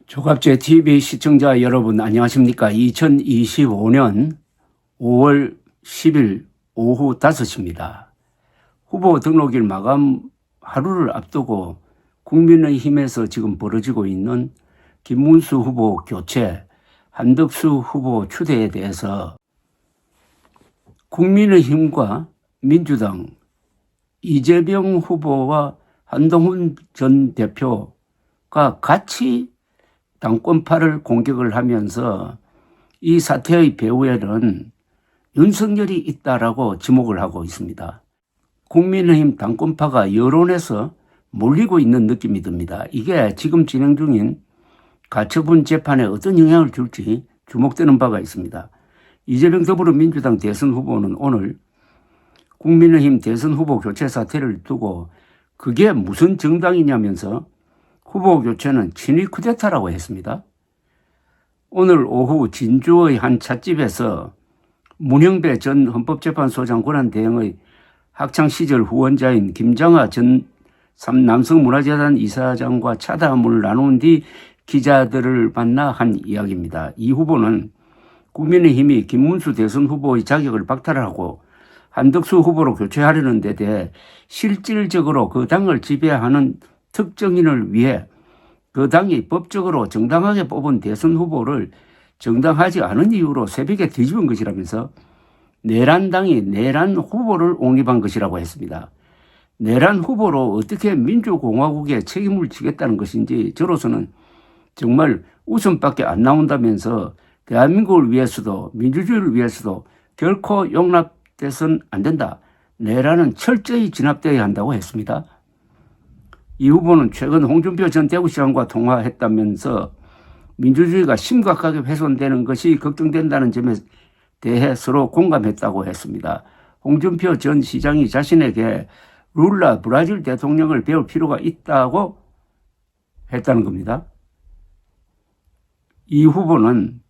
조갑제 TV 시청자 여러분 안녕하십니까? 2025년 5월 10일 오후 5시입니다. 후보 등록일 마감 하루를 앞두고 국민의힘에서 지금 벌어지고 있는 김문수 후보 교체, 한덕수 후보 추대에 대해서 국민의힘과 민주당, 이재명 후보와 한동훈 전 대표가 같이 당권파를 공격을 하면서 이 사태의 배후에는 윤석열이 있다라고 지목을 하고 있습니다. 국민의힘 당권파가 여론에서 몰리고 있는 느낌이 듭니다. 이게 지금 진행 중인 가처분 재판에 어떤 영향을 줄지 주목되는 바가 있습니다. 이재명 더불어민주당 대선 후보는 오늘 국민의힘 대선 후보 교체 사태를 두고 그게 무슨 정당이냐면서 후보 교체는 친위 쿠데타라고 했습니다. 오늘 오후 진주의 한 찻집에서 문형배 전 헌법재판소장 권한대행의 학창시절 후원자인 김장하 전 남성문화재단 이사장과 차담을 나눈 뒤 기자들을 만나 한 이야기입니다. 이 후보는 국민의힘이 김문수 대선 후보의 자격을 박탈하고 한덕수 후보로 교체하려는 데 대해 실질적으로 그 당을 지배하는 특정인을 위해 그 당이 법적으로 정당하게 뽑은 대선 후보를 정당하지 않은 이유로 새벽에 뒤집은 것이라면서 내란당이 내란 후보를 옹립한 것이라고 했습니다. 내란 후보로 어떻게 민주공화국에 책임을 지겠다는 것인지 저로서는 정말 웃음밖에 안 나온다면서 대한민국을 위해서도 민주주의를 위해서도 결코 용납돼서는 안 된다. 내란은 철저히 진압되어야 한다고 했습니다. 이 후보는 최근 홍준표 전 대구시장과 통화했다면서 민주주의가 심각하게 훼손되는 것이 걱정된다는 점에 대해 서로 공감했다고 했습니다. 홍준표 전 시장이 자신에게 룰라 브라질 대통령을 배울 필요가 있다고 했다는 겁니다. 이 후보는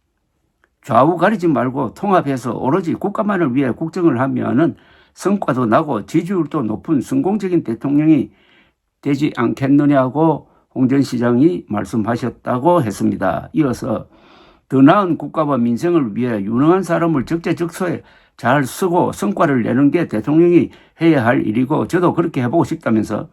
좌우 가리지 말고 통합해서 오로지 국가만을 위해 국정을 하면은 성과도 나고 지지율도 높은 성공적인 대통령이 되지 않겠느냐고 홍 전 시장이 말씀하셨다고 했습니다. 이어서 더 나은 국가와 민생을 위해 유능한 사람을 적재적소에 잘 쓰고 성과를 내는 게 대통령이 해야 할 일이고 저도 그렇게 해보고 싶다면서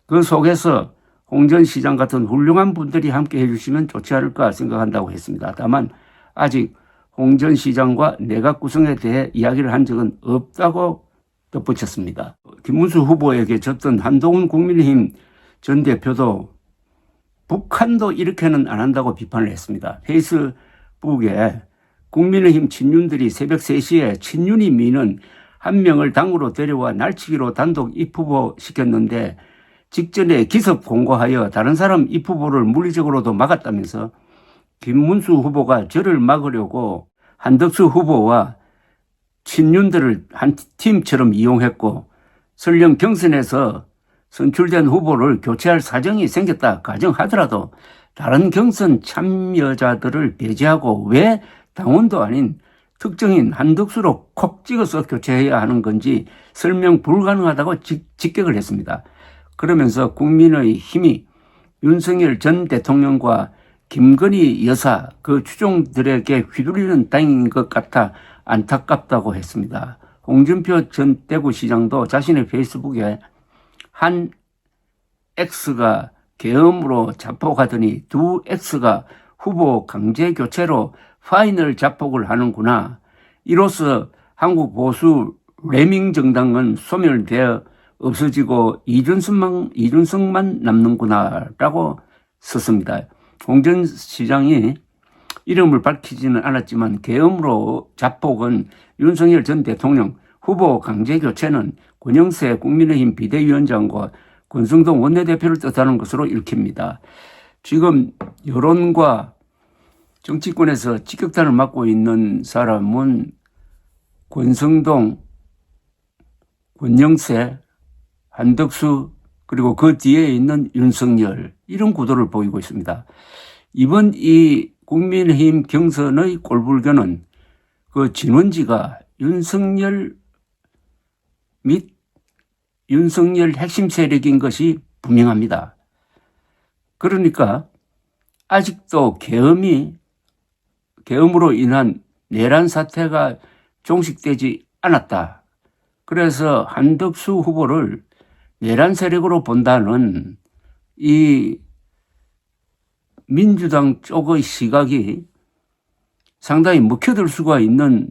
그 속에서 홍 전 시장 같은 훌륭한 분들이 함께 해주시면 좋지 않을까 생각한다고 했습니다. 다만 아직 홍 전 시장과 내각 구성에 대해 이야기를 한 적은 없다고 덧붙였습니다. 김문수 후보에게 졌던 한동훈 국민의힘 전 대표도 북한도 이렇게는 안 한다고 비판을 했습니다. 페이스북에 국민의힘 친윤들이 새벽 3시에 친윤이 미는 한 명을 당으로 데려와 날치기로 단독 입후보 시켰는데 직전에 기습 공고하여 다른 사람 입후보를 물리적으로도 막았다면서 김문수 후보가 저를 막으려고 한덕수 후보와 친윤들을 한 팀처럼 이용했고 설령 경선에서 선출된 후보를 교체할 사정이 생겼다 가정하더라도 다른 경선 참여자들을 배제하고 왜 당원도 아닌 특정인 한덕수로 콕 찍어서 교체해야 하는 건지 설명 불가능하다고 직격을 했습니다. 그러면서 국민의 힘이 윤석열 전 대통령과 김건희 여사 그 추종들에게 휘둘리는 당인 것 같아 안타깝다고 했습니다. 홍준표 전 대구시장도 자신의 페이스북에 한 X가 계엄으로 자폭하더니 두 X가 후보 강제 교체로 파이널 자폭을 하는구나. 이로써 한국 보수 레밍 정당은 소멸되어 없어지고 이준석만 남는구나 라고 썼습니다. 홍 전 시장이 이름을 밝히지는 않았지만 계엄으로 자폭은 윤석열 전 대통령, 후보 강제 교체는 권영세 국민의힘 비대위원장과 권성동 원내대표를 뜻하는 것으로 읽힙니다. 지금 여론과 정치권에서 직격탄을 맞고 있는 사람은 권성동, 권영세, 한덕수 그리고 그 뒤에 있는 윤석열 이런 구도를 보이고 있습니다. 이번 이 국민의힘 경선의 꼴불견은 그 진원지가 윤석열 및 윤석열 핵심 세력인 것이 분명합니다. 그러니까 아직도 계엄으로 인한 내란 사태가 종식되지 않았다. 그래서 한덕수 후보를 내란 세력으로 본다는 이 민주당 쪽의 시각이 상당히 먹혀들 수가 있는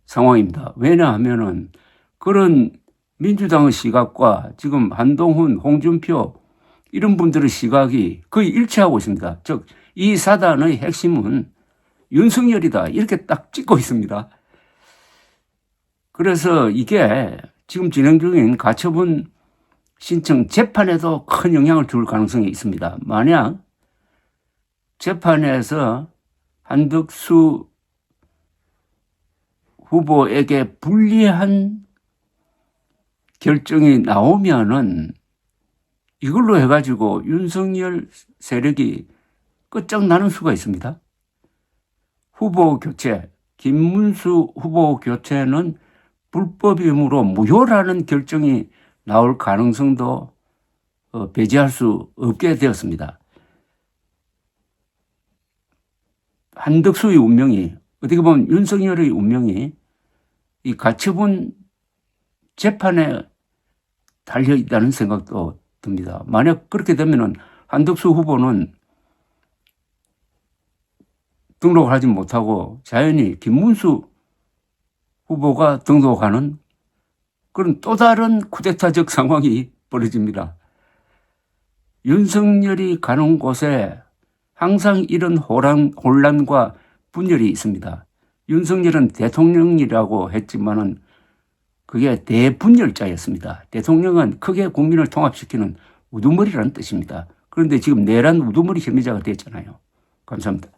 상황입니다. 왜냐하면은 그런 민주당의 시각과 지금 한동훈, 홍준표 이런 분들의 시각이 거의 일치하고 있습니다. 즉, 이 사단의 핵심은 윤석열이다. 이렇게 딱 찍고 있습니다. 그래서 이게 지금 진행 중인 가처분 신청 재판에도 큰 영향을 줄 가능성이 있습니다. 만약 재판에서 한덕수 후보에게 불리한 결정이 나오면은 이걸로 해가지고 윤석열 세력이 끝장나는 수가 있습니다. 후보 교체, 김문수 후보 교체는 불법이므로 무효라는 결정이 나올 가능성도 배제할 수 없게 되었습니다. 한덕수의 운명이, 어떻게 보면 윤석열의 운명이 이 가처분 재판에 달려있다는 생각도 듭니다. 만약 그렇게 되면은 한덕수 후보는 등록을 하지 못하고 자연히 김문수 후보가 등록하는 그런 또 다른 쿠데타적 상황이 벌어집니다. 윤석열이 가는 곳에 항상 이런 혼란과 분열이 있습니다. 윤석열은 대통령이라고 했지만은 그게 대분열자였습니다. 대통령은 크게 국민을 통합시키는 우두머리라는 뜻입니다. 그런데 지금 내란 우두머리 혐의자가 됐잖아요. 감사합니다.